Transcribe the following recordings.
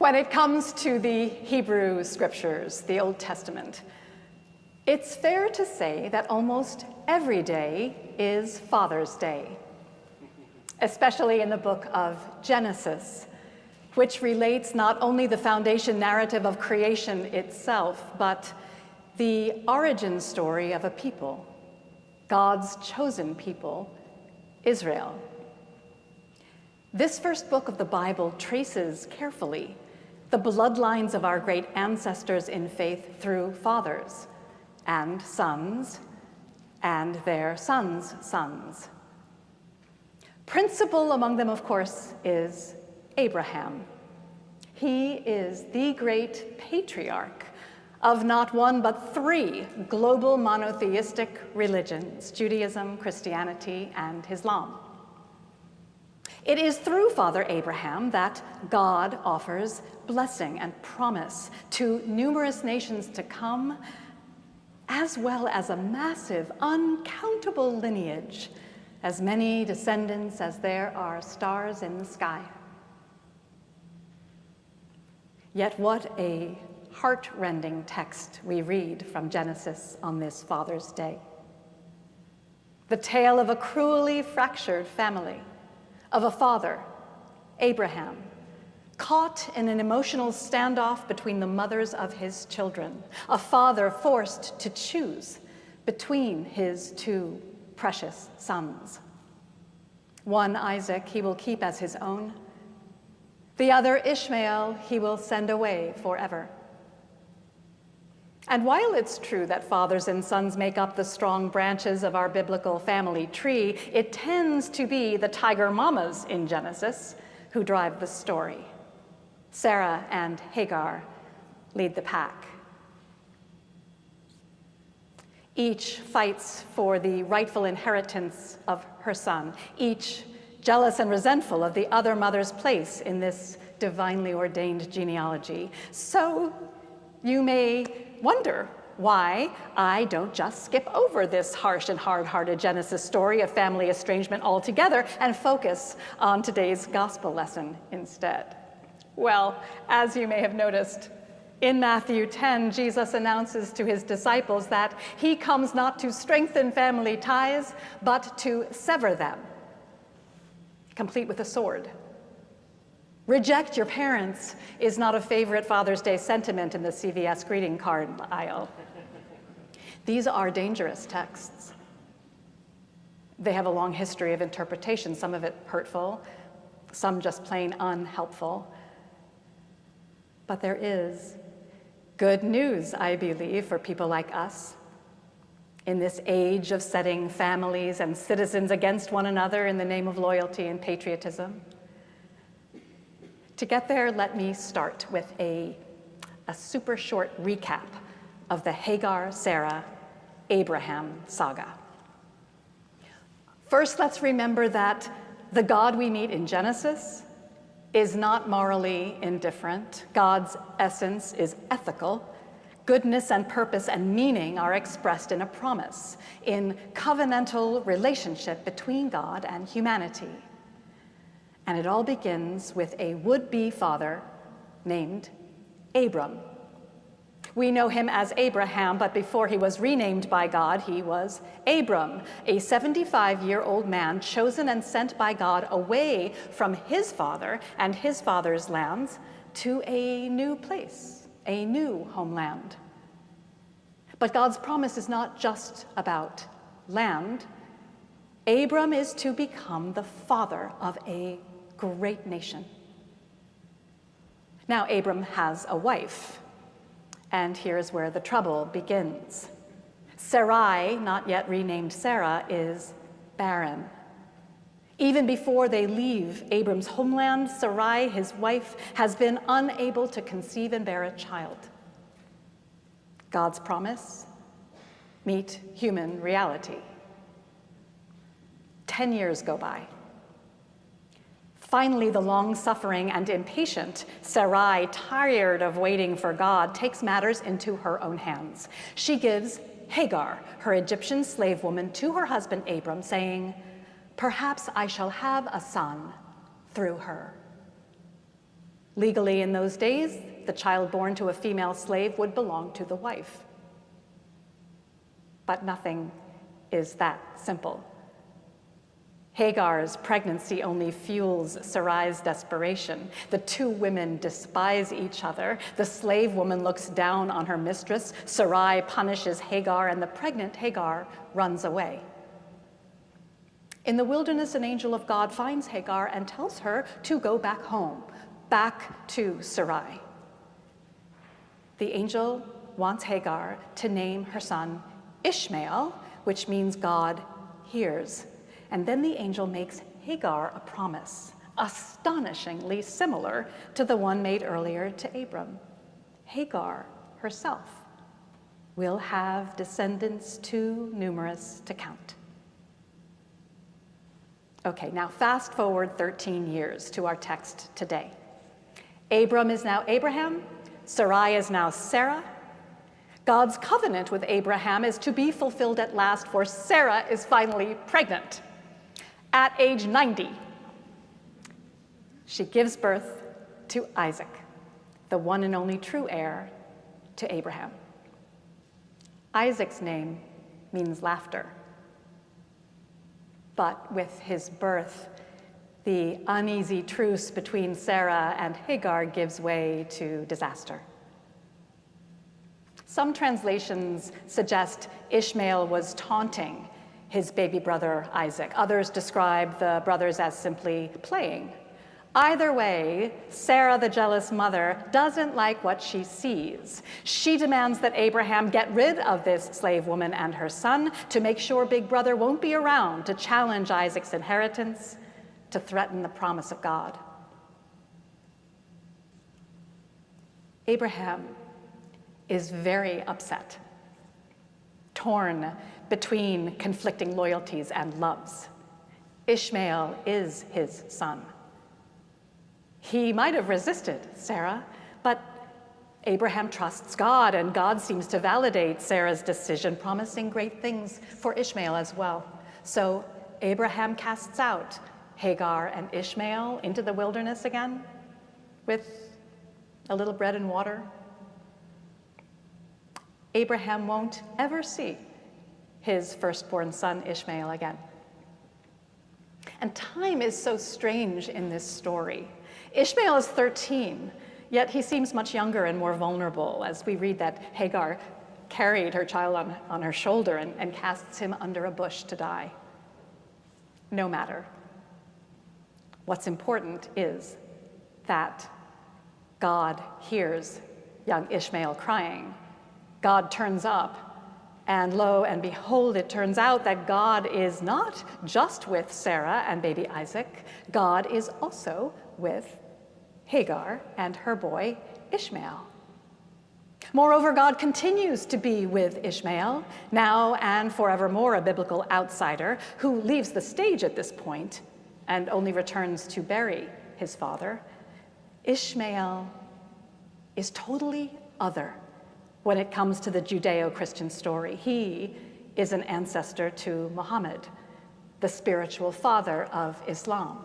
When it comes to the Hebrew scriptures, the Old Testament, it's fair to say that almost every day is Father's Day, especially in the book of Genesis, which relates not only the foundation narrative of creation itself, but the origin story of a people, God's chosen people, Israel. This first book of the Bible traces carefully the bloodlines of our great ancestors in faith through fathers and sons and their sons' sons. Principal among them, of course, is Abraham. He is the great patriarch of not one but three global monotheistic religions: Judaism, Christianity, and Islam. It is through Father Abraham that God offers blessing and promise to numerous nations to come, as well as a massive, uncountable lineage, as many descendants as there are stars in the sky. Yet what a heart-rending text we read from Genesis on this Father's Day. The tale of a cruelly fractured family, of a father, Abraham, caught in an emotional standoff between the mothers of his children, a father forced to choose between his two precious sons. One, Isaac, he will keep as his own. The other, Ishmael, he will send away forever. And while it's true that fathers and sons make up the strong branches of our biblical family tree, it tends to be the tiger mamas in Genesis who drive the story. Sarah and Hagar lead the pack. Each fights for the rightful inheritance of her son, each jealous and resentful of the other mother's place in this divinely ordained genealogy. So you may wonder why I don't just skip over this harsh and hard-hearted Genesis story of family estrangement altogether and focus on today's gospel lesson instead. Well, as you may have noticed, in Matthew 10, Jesus announces to his disciples that he comes not to strengthen family ties, but to sever them, complete with a sword. Reject your parents is not a favorite Father's Day sentiment in the CVS greeting card aisle. These are dangerous texts. They have a long history of interpretation, some of it hurtful, some just plain unhelpful. But there is good news, I believe, for people like us. In this age of setting families and citizens against one another in the name of loyalty and patriotism. To get there, let me start with a super short recap of the Hagar, Sarah, Abraham saga. First, let's remember that the God we meet in Genesis is not morally indifferent. God's essence is ethical. Goodness and purpose and meaning are expressed in a promise, in covenantal relationship between God and humanity. And it all begins with a would-be father named Abram. We know him as Abraham, but before he was renamed by God, he was Abram, a 75-year-old man chosen and sent by God away from his father and his father's lands to a new place, a new homeland. But God's promise is not just about land. Abram is to become the father of a great nation. Now, Abram has a wife, and here's where the trouble begins. Sarai, not yet renamed Sarah, is barren. Even before they leave Abram's homeland, Sarai, his wife, has been unable to conceive and bear a child. God's promise meet human reality. 10 years go by. Finally, the long-suffering and impatient Sarai, tired of waiting for God, takes matters into her own hands. She gives Hagar, her Egyptian slave woman, to her husband Abram, saying, "Perhaps I shall have a son through her." Legally, in those days, the child born to a female slave would belong to the wife. But nothing is that simple. Hagar's pregnancy only fuels Sarai's desperation. The two women despise each other. The slave woman looks down on her mistress. Sarai punishes Hagar, and the pregnant Hagar runs away. In the wilderness, an angel of God finds Hagar and tells her to go back home, back to Sarai. The angel wants Hagar to name her son Ishmael, which means God hears. And then the angel makes Hagar a promise, astonishingly similar to the one made earlier to Abram. Hagar herself will have descendants too numerous to count. Okay, now fast forward 13 years to our text today. Abram is now Abraham, Sarai is now Sarah. God's covenant with Abraham is to be fulfilled at last, for Sarah is finally pregnant. At age 90, she gives birth to Isaac, the one and only true heir to Abraham. Isaac's name means laughter. But with his birth, the uneasy truce between Sarah and Hagar gives way to disaster. Some translations suggest Ishmael was taunting his baby brother Isaac. Others describe the brothers as simply playing. Either way, Sarah, the jealous mother, doesn't like what she sees. She demands that Abraham get rid of this slave woman and her son to make sure big brother won't be around to challenge Isaac's inheritance, to threaten the promise of God. Abraham is very upset, torn between conflicting loyalties and loves. Ishmael is his son. He might have resisted Sarah, but Abraham trusts God, and God seems to validate Sarah's decision, promising great things for Ishmael as well. So Abraham casts out Hagar and Ishmael into the wilderness again with a little bread and water. Abraham won't ever see his firstborn son Ishmael again. And time is so strange in this story. Ishmael is 13, yet he seems much younger and more vulnerable, as we read that Hagar carried her child on her shoulder and casts him under a bush to die. No matter. What's important is that God hears young Ishmael crying. God turns up, and lo and behold, it turns out that God is not just with Sarah and baby Isaac. God is also with Hagar and her boy Ishmael. Moreover, God continues to be with Ishmael, now and forevermore a biblical outsider who leaves the stage at this point and only returns to bury his father. Ishmael is totally other when it comes to the Judeo-Christian story. He is an ancestor to Muhammad, the spiritual father of Islam,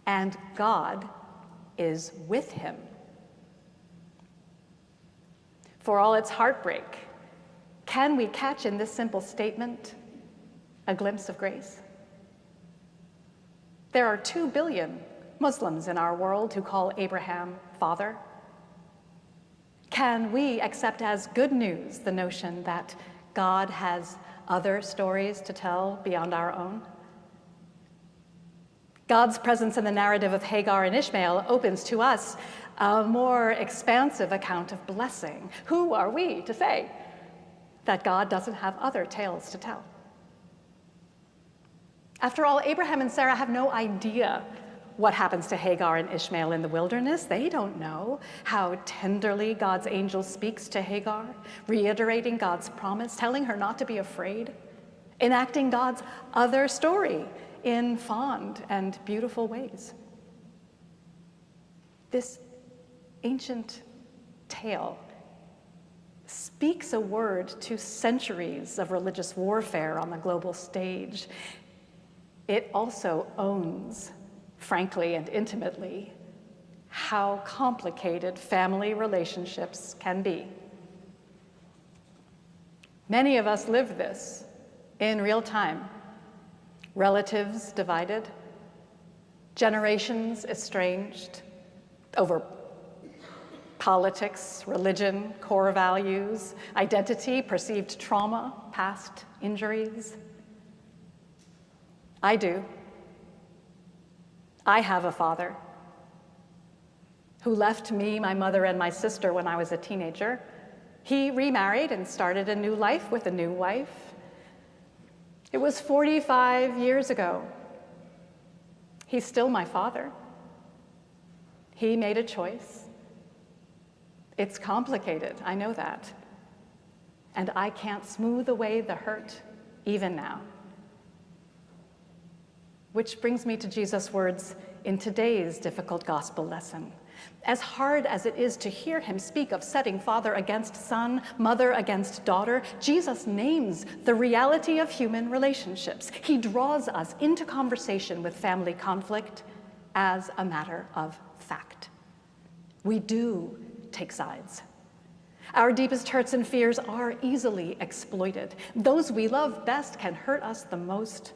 and God is with him. For all its heartbreak, can we catch in this simple statement a glimpse of grace? There are 2 billion Muslims in our world who call Abraham father. Can we accept as good news the notion that God has other stories to tell beyond our own? God's presence in the narrative of Hagar and Ishmael opens to us a more expansive account of blessing. Who are we to say that God doesn't have other tales to tell? After all, Abraham and Sarah have no idea what happens to Hagar and Ishmael in the wilderness. They don't know how tenderly God's angel speaks to Hagar, reiterating God's promise, telling her not to be afraid, enacting God's other story in fond and beautiful ways. This ancient tale speaks a word to centuries of religious warfare on the global stage. It also owns, frankly and intimately, how complicated family relationships can be. Many of us live this in real time. Relatives divided, generations estranged over politics, religion, core values, identity, perceived trauma, past injuries. I do. I have a father who left me, my mother, and my sister when I was a teenager. He remarried and started a new life with a new wife. It was 45 years ago. He's still my father. He made a choice. It's complicated, I know that. And I can't smooth away the hurt, even now. Which brings me to Jesus' words in today's difficult gospel lesson. As hard as it is to hear him speak of setting father against son, mother against daughter, Jesus names the reality of human relationships. He draws us into conversation with family conflict as a matter of fact. We do take sides. Our deepest hurts and fears are easily exploited. Those we love best can hurt us the most.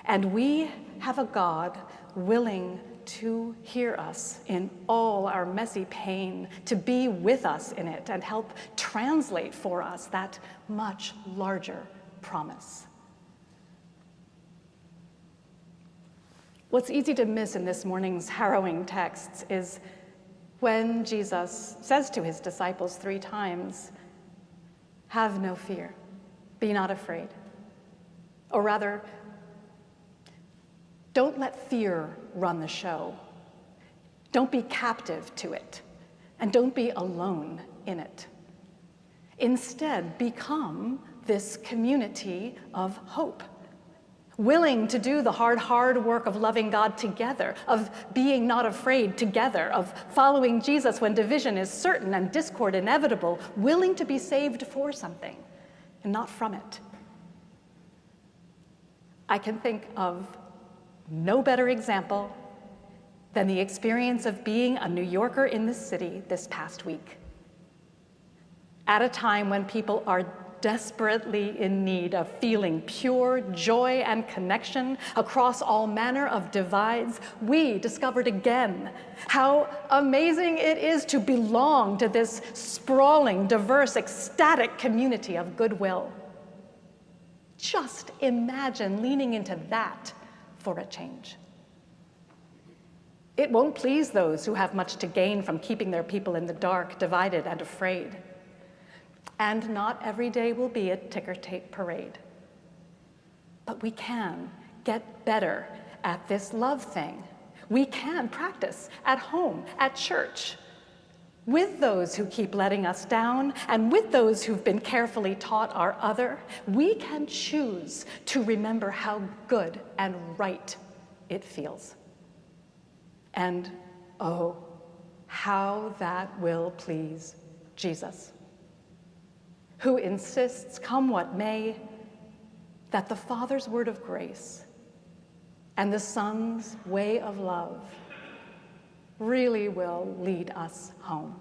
And we have a God willing to hear us in all our messy pain, to be with us in it and help translate for us that much larger promise. What's easy to miss in this morning's harrowing texts is when Jesus says to his disciples 3 times, "Have no fear, be not afraid." Or rather, don't let fear run the show. Don't be captive to it, and don't be alone in it. Instead, become this community of hope, willing to do the hard work of loving God together, of being not afraid together, of following Jesus when division is certain and discord inevitable, willing to be saved for something and not from it. I can think of no better example than the experience of being a New Yorker in this city this past week. At a time when people are desperately in need of feeling pure joy and connection across all manner of divides, we discovered again how amazing it is to belong to this sprawling, diverse, ecstatic community of goodwill. Just imagine leaning into that for a change. It won't please those who have much to gain from keeping their people in the dark, divided and afraid. And not every day will be a ticker tape parade. But we can get better at this love thing. We can practice at home, at church, with those who keep letting us down, and with those who've been carefully taught our other. We can choose to remember how good and right it feels. And oh, how that will please Jesus, who insists, come what may, that the Father's word of grace and the Son's way of love really will lead us home.